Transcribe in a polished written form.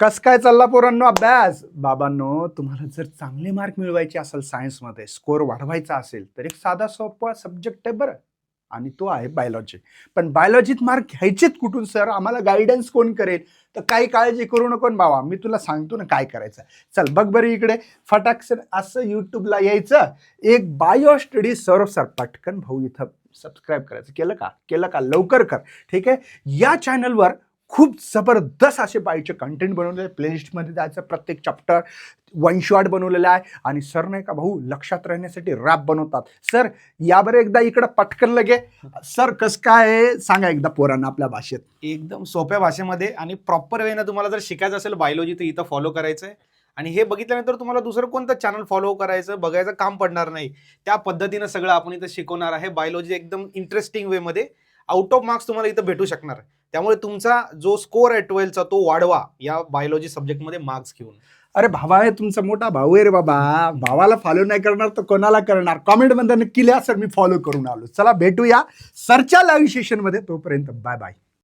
कस काय चालला पोरांनो अभ्यास? बाबांनो, तुम्हाला जर चांगले मार्क मिळवायचे असेल सायन्समध्ये, स्कोर वाढवायचा असेल, तर एक साधा सोपा सब्जेक्ट आहे बरं, आणि तो आहे बायोलॉजी. पण बायोलॉजीत मार्क घ्यायचेत कुठून सर? आम्हाला गाईडन्स कोण करेल? तर काही काळजी करू नको न बाबा, मी तुला सांगतो ना काय करायचं. चल बघ बरं इकडे, फटाकसर असं युट्यूबला यायचं, एक बायो स्टडी सर पटकन भाऊ इथं सबस्क्राईब करायचं. केलं का? केलं का? लवकर कर. ठीक आहे. या चॅनलवर खूप जबरदस्त असे बाईचे कंटेंट बनवलेले, प्लेलिस्टमध्ये जायचं, प्रत्येक चॅप्टर वन शॉट बनवलेला आहे. आणि सर नाही का भाऊ लक्षात राहण्यासाठी रॅप बनवतात. सर या बरं एकदा इकडं पटकन लगे. सर कस काय सांगा एकदा पोरांना आपल्या भाषेत. एकदम सोप्या भाषेमध्ये आणि प्रॉपर वेनं तुम्हाला जर शिकायचं असेल बायोलॉजी तर इथं फॉलो करायचंय. आणि हे बघितल्यानंतर तुम्हाला दुसरं कोणतं चॅनल फॉलो करायचं बघायचं काम पडणार नाही. त्या पद्धतीनं सगळं आपण इथं शिकवणार आहे. बायोलॉजी एकदम इंटरेस्टिंग वेमध्ये आउट ऑफ मार्क्स तुम्हाला इथं भेटू शकणार. त्यामुळे तुमचा जो स्कोर आहे 12चा तो वाढवा या बायोलॉजी सब्जेक्टमध्ये मार्क्स घेऊन. अरे भावा आहे तुमचा मोठा भाऊ आहे रे बाबा. भावाला फॉलो नाही करणार तर कोणाला करणार? कॉमेंटमध्ये नक्की लिहा सर मी फॉलो करून आलो. चला भेटूया सरच्या लाईव्ह सेशनमध्ये. तोपर्यंत बाय बाय.